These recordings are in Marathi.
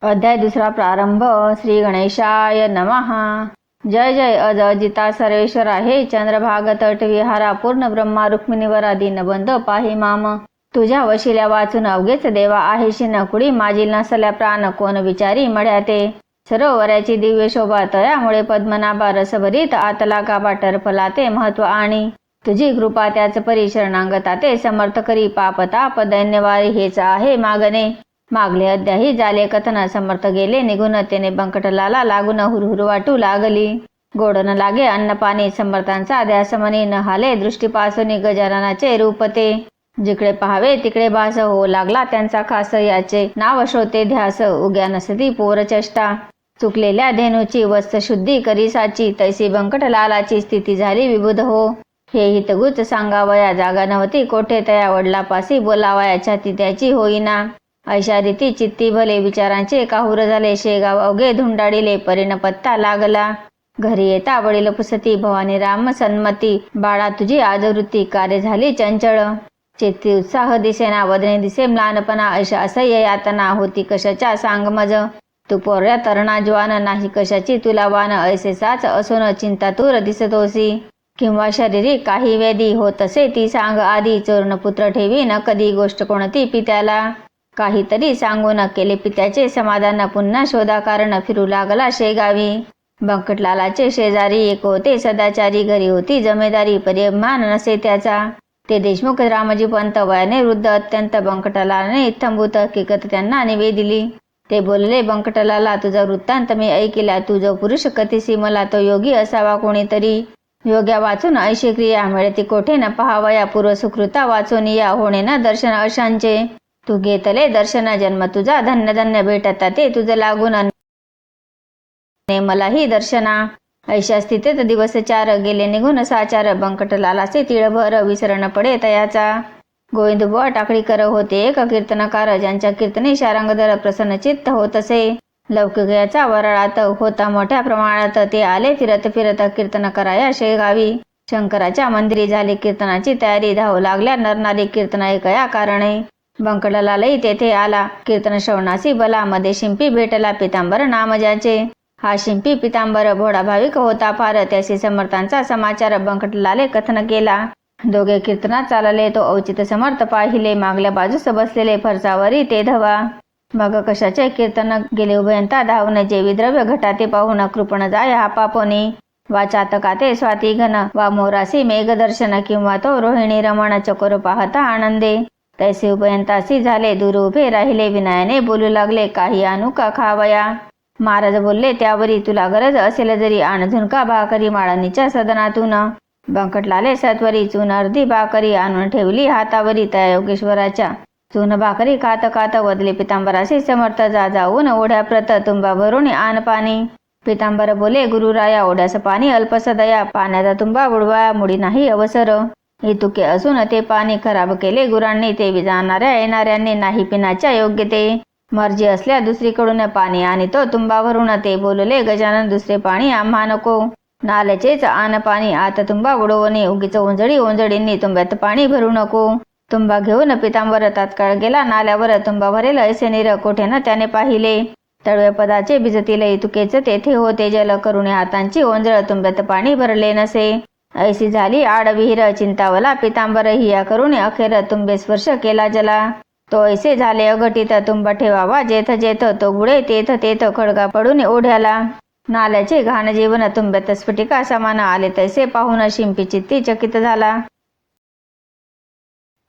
अध्याय दुसरा प्रारंभ. श्री गणेशाय नमः. जय जय अज अजिता सर्वेश्वरा. हे चंद्रभाग तट विहारा पूर्ण ब्रह्मा रुक्मिणीवर दीनबंध पाही माम. तुझ्या वशिल्या वाचून अवघेच देवा आहेशी नकुडी. माझी नसल्या प्राण कोण विचारी मढ्याते. सरोवराची दिव्य शोभा तयामुळे पद्मनाभा रसभरीत आतला गाभा टरफलाते महत्व आणि. तुझी कृपा त्याच परी शरणांगताते समर्थ करी पापताप दैन्यवारी हेच आहे मागणे. मागले अद्याही झाले कथन समर्थ गेले निघून. त्याने बंकटलाला लागून हुरहुर वाटू लागली. गोड न लागे अन्न पाणी समर्थांचा ध्यासमनी न हाले दृष्टीपासून गजाननाचे रूप ते. जिकडे पाहावे तिकडे भास होऊ लागला त्यांचा खास. याचे नाव श्रोते ध्यास उग्या नसती पोरचेष्टा. चुकलेल्या धेनूची वस्त शुद्धी करीसाची तैसी बंकटलालाची स्थिती झाली विबुध हो. हे हितगुच सांगावया जागा नव्हती कोठे तया वडलापासी बोलावया छाती त्याची होईना. अशा रीती चित्ती भले विचारांचे काहूर झाले. शेगाव अवघे धुंडाळीले परिणपत्ता लागला. घरी येता वडील पुसती भवानी राम सन्मती. बाळा तुझी आजवृत्ती कार्य झाली चंचळ. चित्ती उत्साह दिसेना वदने दिसे म्लानपणा. अशा असह्य यातना होती कशाच्या सांग मज. तू पोऱ्या तरणा ज्वान नाही कशाची तुला वान. ऐसे साच असून चिंता तूर दिसतोसी. किंवा शरीरी काही वेदी होत असे ती सांग आधी. चोरण पुत्र ठेवी न कधी गोष्ट कोणती पित्याला. काहीतरी सांगू न केले पित्याचे समाधान. पुन्हा शोधा कारण फिरू लागला शेगावी. बंकटलालाचे शेजारी एक होते सदाचारी. घरी होती जमेदारी परिमान नसे त्याचा. ते देशमुख रामजी पंत वयाने वृद्ध अत्यंत. बंकटलालाने इत्थंभूत हकीकत त्यांना निवेदिली. ते बोलले बंकटलाला तुझा वृत्तांत मी ऐकिला. तू जो पुरुष कथिसी मला तो योगी असावा कोणीतरी. योग्या वाचून ऐशी क्रिया मिळती कोठे न पहावया. पूर्व सुकृता वाचून या होणे न दर्शन अशांचे. तू घेतले दर्शन जन्म तुझा धन्य धन्य भेटता ते तुझ लागून. मलाही दर्शना. ऐशा स्थितीत दिवस चार गेले निघून साचार. बंकटलालाचे तिळभर विसरण पडे तयाचा. गोविंदबुवा टाकळीकर होते एक कीर्तनकार. ज्यांच्या कीर्तनी शारंगधर प्रसन्नचित्त होत असे. लौकिकयाचा वराळात होता मोठ्या प्रमाणात. ते आले फिरत फिरत कीर्तन कराया शेगावी. शंकराच्या मंदिरी झाली कीर्तनाची तयारी. धावू लागल्या नरनारी कीर्तन ऐकया कारणे. बंकटलालाही तेथे आला. कीर्तन श्रवणासी भला. मध्ये शिंपी भेटला पितांबर नाम ज्याचे. हा शिंपी पितांबर भोळा भाविक होता फार. त्याशी समर्थांचा समाचार बंकटलाले कथन केला. दोघे कीर्तनात चालले. तो औचित समर्थ पाहिले. मागल्या बाजूस बसलेले फरसावरी ते धवा. मग कशाचे कीर्तन गेले उभयंता धावून. जे विद्रव्य घटाते पाहून कृपण जाय हा पापोनी. वा चातकाते स्वाती घन वा मोरासी मेघदर्शन. किंवा तो रोहिणी रमण चकोर पाहता आनंदे. तैसे उभयंतासी झाले. दूर उभे राहिले. विनयाने बोलू लागले काही आणू का खावया. महाराज बोलले त्यावरी तुला गरज असेल जरी आण झुणका भाकरी माळणीच्या सदनातून. बंकटलाले सत्वरी चून अर्धी भाकरी आणून ठेवली हातावरी त्या योगेश्वराच्या. चून भाकरी खात खात वदले पितांबराशी समर्थ जा जाऊन ओढ्या प्रत तुंबा भरून आण पाणी. पितांबर बोले गुरुराया ओढ्यास पाणी अल्पस दया. पाण्याचा तुंबा बुडवा मुडी नाही अवसर. हेतुके असून ते पाणी खराब केले गुरांनी. ते जाणाऱ्या येणाऱ्यांनी नाही पिण्याच्या योग्य ते. मर्जी असल्या दुसरीकडून पाणी आणि तो तुंबा भरून. ते बोलले गजानन दुसरे पाणी आम्हा नको. नाल्याचेच आण पाणी आत तुंबा बुडवणे. उगीच ओंजळी ओंजळींनी तुंब्यात पाणी भरू नको. तुंबा घेऊन पितांबर तात्काळ गेला नाल्यावर. तुंबा भरेल ऐसे निर कोठे न त्याने पाहिले. तळव्या पदाचे भिजतील इतुकेच तेथे होते. जल करुणे हातांची ओंजळ तुंब्यात पाणी भरले नसे. ऐसी झाली आड विहीर चिंतावला पितांबर हिया करुणे. अखेर तुंबे स्पर्श केला जला. तो ऐसे झाले अघटित तुंबा ठेवावा जेथ जेथ. तो बुडे तेथ तेथ खडगा पडून ओढ्याला. नाल्याचे घाण जीवन तुंब्यात स्फटिका समान आले. तैसे पाहून शिंपी चित्ती चकित झाला.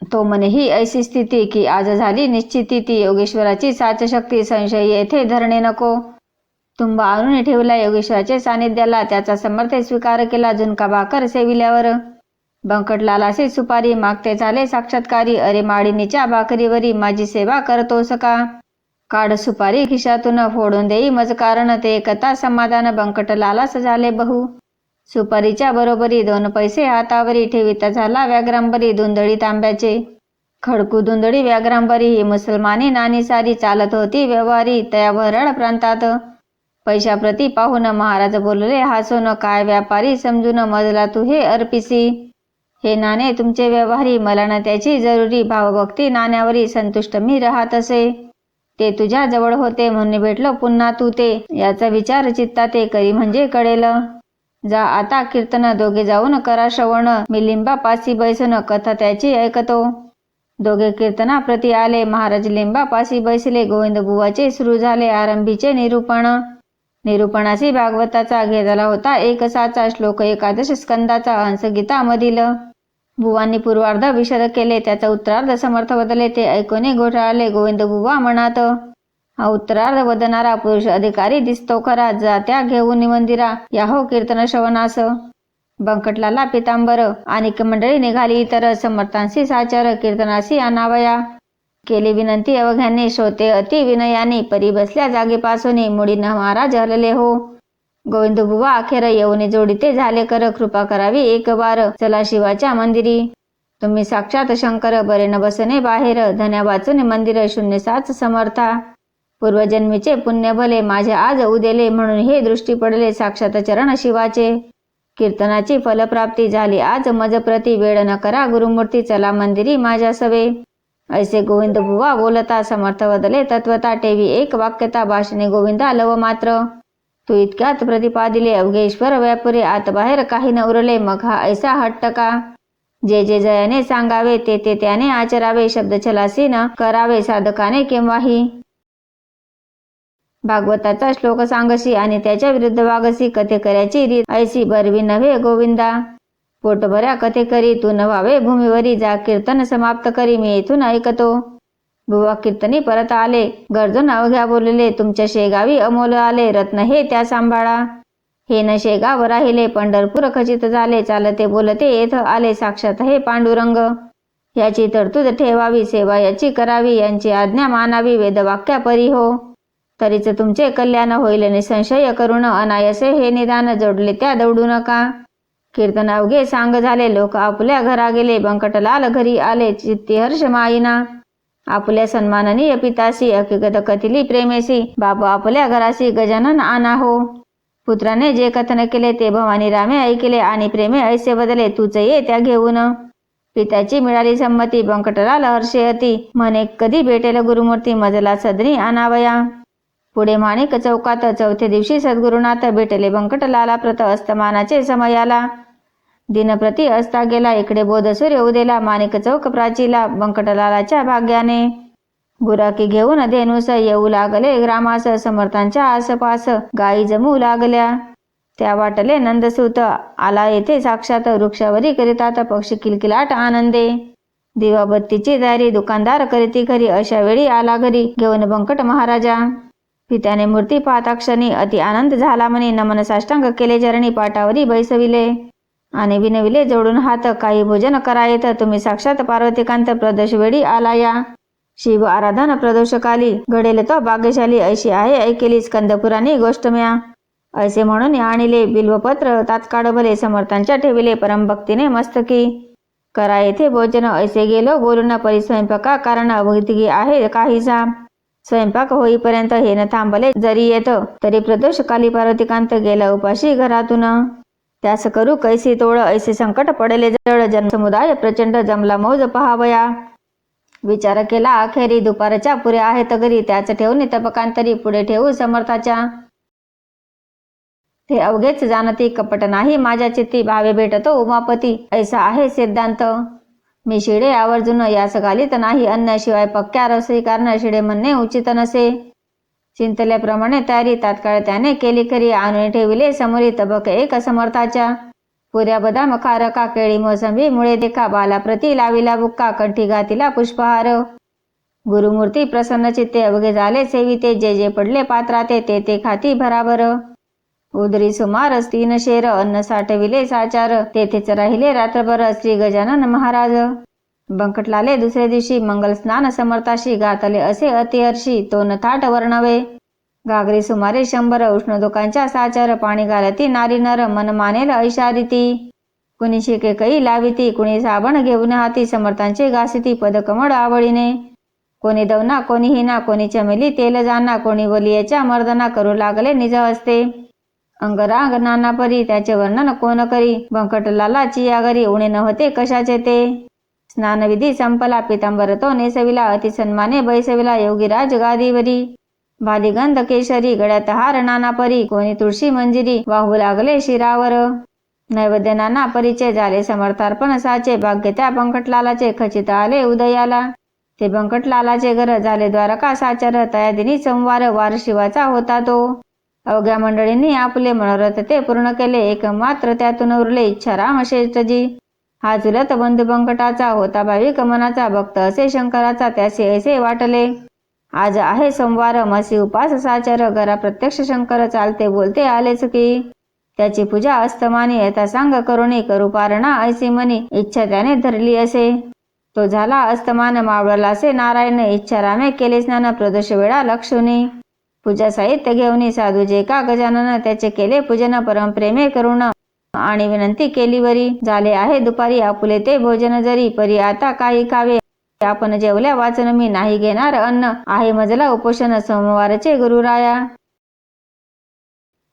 तो म्हणे ही ऐसी स्थिती की आज झाली निश्चिती. ती योगेश्वराची साच शक्ती संशय येथे धरणे नको. तुंबा आणून ठेवला योगेश्वराचे सानिध्याला. त्याचा समर्थ स्वीकार केला झुणका भाकर सेविल्यावर. बंकटलालाशी सुपारी मागते झाले साक्षात्कारी. अरे माळिनीच्या भाकरीवरी माझी सेवा करतोस का. काढ सुपारी खिशातून फोडून देई मज कारण. ते कथा समाधान बंकटलालास झाले बहु. सुपारीच्या बरोबरी 2 पैसे हातावरी ठेविता झाला व्याग्रांबरी. धुंदळी तांब्याचे खडकू धुंदळी व्याग्रांबरी. ही मुसलमानी नानी सारी चालत होती व्यवहारी तया वराळ प्रांतात. पैशाप्रती पाहून महाराज बोलले हसून काय व्यापारी समजून मजला तू हे अर्पिसी. हे नाणे तुमचे व्यवहारी मला न त्याची जरुरी. भावभक्ती नाण्यावरी संतुष्ट मी राहत असे. ते तुझ्या जवळ होते म्हणून भेटलो पुन्हा तू ते, याचा विचार चित्ता ते करी म्हणजे कळेल. जा आता कीर्तन दोघे जाऊन करा श्रवण, मी लिंबापासी बैसून कथा त्याची ऐकतो. दोघे कीर्तनाप्रती आले, महाराज लिंबापासी बैसले. गोविंद बुवाचे सुरू झाले आरंभीचे निरूपण. निरूपणाशी भागवताचा घेतला होता एक साचा श्लोक 11 स्कंदाचा हंसगीतामधील. बुवांनी पूर्वार्ध विशद केले, त्याचा उत्तरार्ध समर्थ बदले. ते ऐकून घोटाळले गोविंद बुवा मनात. हा उत्तरार्ध वदनारा पुरुष अधिकारी दिसतो खरा, जा त्या घेऊन मंदिरा या हो कीर्तन श्रवणास. बंकटलाला पितांबर आणि मंडळी निघाली. इतर समर्थांशी साचार कीर्तनाशी आणावया. केली विनंती अवघ्यांनी, श्रोते अति विनयानी. परी बसल्या जागेपासून मुडी न महाराज हलले हो. गोविंद बुवा अखेर येऊन जोडीते झाले कर, कृपा करावी एक बार चला शिवाच्या मंदिरी. तुम्ही साक्षात शंकर, बरे न बसने बाहेर. धन्या वाचून मंदिर 07 समर्था. पूर्वजन्मीचे पुण्य भले माझे आज उदेले, म्हणून हे दृष्टी पडले साक्षात चरण शिवाचे. कीर्तनाची फलप्राप्ती झाली आज मज प्रति, वेळ न करा गुरुमूर्ती चला मंदिरी माझ्या सवे. ऐसे गोविंद बुवा बोलता समर्थ बदले तत्वता, ठेवी एक वाक्यता भाषणे गोविंदा लव मात्र. तू इतक्यात प्रतिपादिले अवघेश्वर व्यापुरे, आत बाहेर काही न उरले मग हा ऐसा हट्ट का. जे जे जयाने सांगावे ते ते त्याने आचरावे, शब्द छलासी न करावे साधकाने केव्हाही. भागवताचा श्लोक सांगशी आणि त्याच्या विरुद्ध वागसी, कथे करायची रीत ऐसी बरवी नव्हे गोविंदा. पोटभऱ्या कथे करी तू न व्हावे भूमीवरी, जा कीर्तन समाप्त करी मी येथून ऐकतो. बुवा कीर्तनी परत आले, गर्जून अवघ्या बोलले, तुमच्या शेगावी अमोल आले, रत्न हे त्या सांभाळा. हे न शेगाव राहिले, पंढरपूर खचित झाले, चालते बोलते येथ आले, साक्षात हे पांडुरंग. याची तरतूद ठेवावी, सेवा याची करावी, यांची आज्ञा मानावी, वेदवाक्या परी हो. तरीच तुमचे कल्याण होईल निसंशय करुण, अनायसे हे निदान जोडले त्या दौडू नका. कीर्तन अवघे सांग झाले, लोक आपल्या घरा गेले, बंकटलाल घरी आले, चित्ती हर्ष माईना. आपल्या सन्माननीय पितासी, हकीकत कथिली प्रेमेसी, बाबा आपल्या घरासी गजानन आणा हो. पुत्राने जे कथन केले ते भवानी रामे ऐकले, आणि प्रेमे ऐसे बदले, तूच ये त्या घेऊन. पित्याची मिळाली संमती, बंकटलाल हर्षे अति, म्हणे कधी भेटेल गुरुमूर्ती मजला सदनी आणावया. पुढे माणिक चौकात 4थ्या दिवशी सद्गुरुनाथ भेटले बंकटलाला प्रत अस्तमानाचे समयाला. दिनप्रती असता गेला, इकडे बोध सूर्य उदेला, माणिक चौक प्राचीला बंकटलालाच्या भाग्याने. गुराकी घेऊन धेनुस येऊ लागले ग्रामास, समर्थांच्या आसपास गायी जमू लागल्या. त्या वाटले नंदसूत आला येथे साक्षात, वृक्षावरी करीतात पक्षी किलकिलाट आनंदे. दिवाबत्तीची तयारी दुकानदार करीती घरी, अशा वेळी आला घरी घेऊन बंकट महाराजा. पित्याने मूर्ती पाहता क्षणी अति आनंद झाला म्हणे, नमन साष्टांग केले चरणी, पाटावरी बैसविले आणि विनविले जोडून हात, काही भोजन करायेत तुम्ही साक्षात पार्वतीकांत, प्रदोष वेळी आला या. शिव आराधन प्रदोषकाली, घडेल तो भाग्यशाली, ऐशी आहे ऐकेली स्कंदपुराणी गोष्ट म्या. ऐसे म्हणून आणिले बिल्वपत्र तात्काळ भले, समर्थांच्या ठेविले परमभक्तीने मस्तकी. करा येथे भोजन ऐसे गेलो बोलून, परी स्वयंपाका कारण अवघितगी आहे काहीसा. स्वयंपाक होईपर्यंत हे न थांबले जरी येत, तरी प्रदोषकाली पार्वतीकांत गेला उपाशी घरातून. त्यास करू कैसी तोड, ऐसे संकट पडले जड, जनसमुदाय प्रचंड जमला मौज पहावया. विचार केला अखेरी, दुपारच्या पुऱ्या आहेत घरी, त्याच ठेवून तपकांतरी पुढे ठेवू समर्थाच्या. ते अवघेच जाणती कपट नाही माझ्या चित्ती, भावे भेटतो उमापती ऐसा आहे सिद्धांत. मी शिडे आवर्जून यास घालीत नाही अन्न, शिवाय पक्क्या रसई कारण शिडे म्हणणे उचित नसे. चिंतल्याप्रमाणे तयारी तात्काळ त्याने केली खरी, आणून ठेविले समोरी तबक एक समर्थाच्या. पुऱ्या बदाम खारका केळी मोसंबी मुळे देखा, बालाप्रती लाविला बुक्का, कंठी घातिला पुष्पहार. गुरुमूर्ती प्रसन्न चित्ते अवघे झाले सेविते, जे जे पडले पात्राते ते ते खाती भराभर. उदरी सुमार 3 शेर अन्न साठविले साचार, तेथेच राहिले रात्रभर श्री गजानन महाराज. बंकटलाले दुसऱ्या दिवशी मंगल स्नान समर्थाशी, घातले असे अतिहर्षी तो न थाट वर्णवे. घागरी सुमारे 100 उष्णदोकांच्या साचार, पाणी घालती नारी नर मन मानेल ऐशारीती. कुणी शिके कई लाविती, कुणी साबण घेऊन हाती, समर्थांचे घासिती पदकमळ आवळीने. कोणी दवना कोणी हिना, कोणी चमेली तेल जाना, कोणी वलियाच्या मर्दना करू लागले निज हस्ते. अंगरांग नाना परी त्याचे वर्णन कोण करी, बंकटलालाची या घरी उणे नव्हते कशाचे ते. स्नानविधी संपला, पितांबर तो नेसविला, अतिसन्माने बैसविला योगीराज गादीवरी. बालिगंध केशरी, गळ्यात हार नाना परी, कोणी तुळशी मंजिरी वाहू लागले शिरावर. नैवेद्य नाना परिचय, झाले समर्थार्पण साचे, भाग्य त्या बंकटलालाचे खचित आले उदयाला. ते बंकटलालाचे घर झाले द्वारका साचर, तयादिनी संवार वार शिवाचा होता तो. अवघ्या मंडळींनी आपले मनोरथ ते पूर्ण केले, एक मात्र त्यातून उरले इच्छाराम श्रेष्ठजी. हा चुलत बंधू बंकटाचा होता भाविक मनाचा, भक्त असे शंकराचा त्यासे ऐसे वाटले. आज आहे सोमवार, मसी उपास साचर, घरा प्रत्यक्ष शंकर चालते बोलते आलेच की. त्याची पूजा अस्तमानी, यथा सांग करुणी, करू पारणा ऐसी मनी, इच्छा त्याने धरली असे. तो झाला अस्तमान, मावळला असे नारायण, इच्छारामे केले स्नान प्रदोष वेळा लक्षुनी. पूजा साहित्य घेऊन साधूजे का गजानन, त्याचे केले पूजन परमप्रेमे करुण. आणि विनंती केली वरी, झाले आहे दुपारी आपुले ते भोजन जरी, परी आता काही खावे आपण जेवल्या वाचन, मी नाही घेणार अन्न, आहे मजला उपोषण सोमवारचे गुरुराया.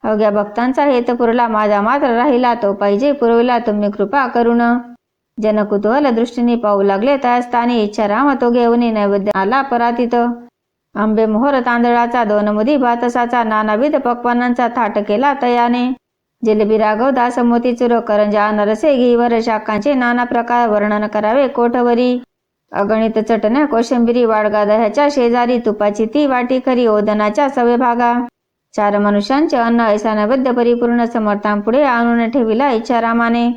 अवघ्या भक्तांचा हेत पुरला, माझा मात्र राहिला तो पाहिजे पुरविला तुम्ही कृपा करुण. जन कुतूहल दृष्टीने पाहू लागले तयास्थानी, इच्छाराम तो घेऊन नैवेद्य आला परातीत. आंबे मोहर तांदळाचा, 2 मुदी भातसाचा, नानाविध पक्वानांचा थाट केला तयाने. जिलेबी राघवदास मोतीचूर, करंजा नरसे घीवर, शाखांचे नाना प्रकार वर्णन करावे कोठवरी. अगणित चटण्या कोशिंबिरी, वाडगा दह्याच्या शेजारी, तुपाची ती वाटी खरी, ओदनाच्या सवे भागा. 4 मनुष्यांचे अन्न ऐसा नैवेद्य परिपूर्ण, समर्थांपुढे आणून ठेविला इच्छारामाने.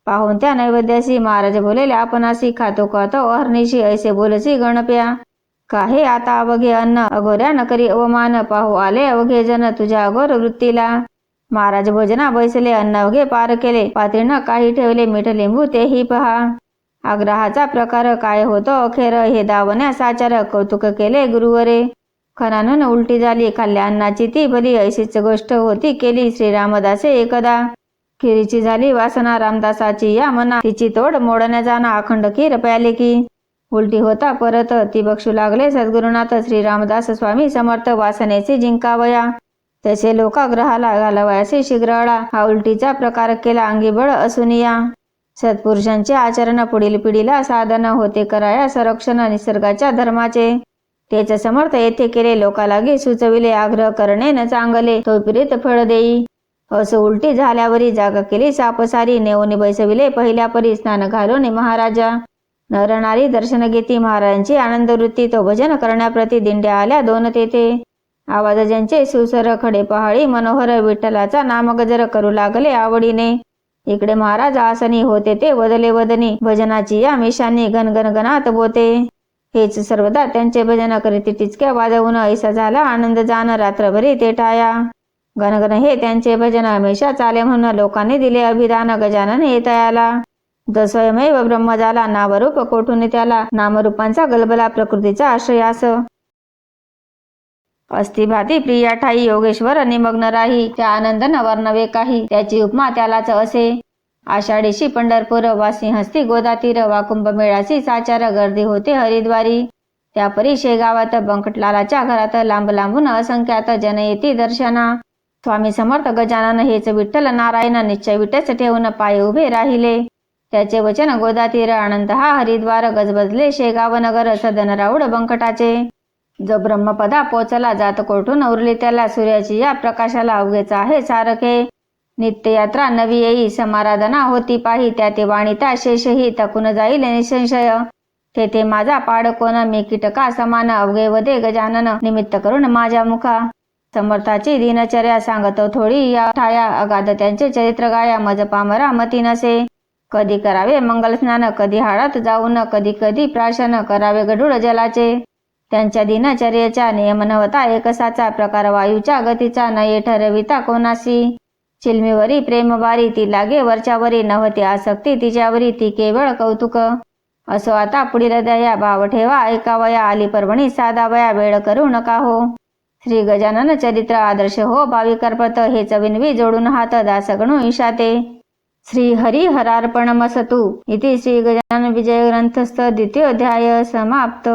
पाहून त्या नैवेद्यासी महाराज बोलेले आपणासी, खातो खातो अहर्निशी ऐसे बोलसी गणप्या. काहे आता अवघे अन्न, अघोऱ्या न करी अवमान, पाहू आले अवघे जन तुझ्या अघोर वृत्तीला. महाराज भोजना बैसले, अन्न अवघे पार केले, पातळीनं काही ठेवले, मीठ लिंबू तेही पहा. आग्रहाचा प्रकार काय होतो अखेर, हे दावण्या साचार, कौतुक केले गुरुवरे. खणानं उलटी झाली, खाल्ल्या अन्नाची ती भली, ऐशीच गोष्ट होती केली श्रीरामदासे एकदा. खिरीची झाली वासना रामदासाची या मना, तिची तोड मोडण्या जाना, अखंड खीर प्याले की. उलटी होता परत ती बक्षू लागले सद्गुरुनाथ, श्रीरामदास स्वामी समर्थ वासनेचे जिंकावया. तसे लोकाग्रहाला घालवयाचे शीघ्रळा, हा उलटीचा प्रकार केला अंगी बळ असूनिया. सत्पुरुषांचे आचरण पुढील पिढीला साधन होते कराया संरक्षण निसर्गाच्या धर्माचे. तेच समर्थ येथे केले लोकालागी सुचविले, आग्रह करणे न चांगले तो विपरीत फळ देई. असं उलटी झाल्यावरी जागा केली सापसारी, नेऊन बैसविले पहिल्या परी, स्नान घालून महाराजा. नरनारी दर्शन घेती महाराजांची आनंद वृत्ती, तो भजन करण्याप्रती दिंड्या आल्या 2 तेथे. आवाज ज्यांचे सुसर खडे पहाडी मनोहर, विठ्ठलाचा नाम गजर करू लागले आवडीने. इकडे महाराज आसनी होते ते वदले वदनी, भजनाची या मिशांनी गणगण गणात बोते. हेच सर्वदा त्यांचे भजन करीत टिचक्या वाजवून, ऐसा झाला आनंद जाण रात्रभरी ते टाया. गणगण हे त्यांचे भजन हमेशा चाले म्हणून, लोकांनी दिले अभिदान गजानन हे तयाला. स्वयमेव ब्रह्म झाला, नामरूप कोठून त्याला, नामरूपांचा गलबला प्रकृतीचा आश्रयास. अस्थिभाती प्रिया ठाई, योगेश्वर निमग्न राही, त्या आनंद न वर्णवे काही, त्याची उपमा त्यालाच असे. आषाढीशी पंढरपूर, वासी हस्ती गोदातीर, वा कुंभमेळाची साचार, गर्दी होते हरिद्वारी. त्या परी शेगावात बंकटलालाच्या घरात, लांब लांबून असंख्यात जन येती दर्शना. स्वामी समर्थ गजानन हेच विठ्ठल नारायण, निश्चय विटेच ठेवून पाय उभे राहिले. त्याचे वचन गोदातीर, आनंद हा हरिद्वार, गजबजले शेगाव नगर, सदन राऊड बंकटाचे. जो ब्रह्मपदा पोचला, जात कोठून उरली त्याला, सूर्याची या प्रकाशाला अवघेच आहे सारखे. नित्ययात्रा नवी येई, समाराधना होती पाही, त्या ते वाणिता शेषही तकून जाईल निसंशय. तेथे माझा पाड कोण, मी कीटका समान, अवघे वदे गजानन निमित्त करून माझ्या मुखा. समर्थाची दिनचर्या सांगतो थोडी या ठाया, अगाध त्यांचे चरित्र गाया, मज पामरा मती नसे. कधी करावे मंगल स्नान, कधी हाडात जाऊन, कधी कधी प्राशन करावे गढूळ जलाचे. त्यांच्या दिनचर्येचा नियम नव्हता एकसाचा, प्रकार वायूच्या गतीचा नये ठरविता कोणासी. चिलमीवरी प्रेमबारी, ती लागे वरच्यावरी, नव्हती आसक्ती तिच्यावरी, ती केवळ कौतुक. असो आता पुढील दया, भाव ठेवा ऐकावया, आली पर्वणी साधावया, वेळ करू नका हो. श्री गजानन चरित्र आदर्श हो भाविकर्पत, हेच विनवी जोडून हात दासगणू ईशाते. श्री हरी हरार्पणमस्तु इति श्री गजानन विजय ग्रंथस्थ 2य अध्याय समाप्त.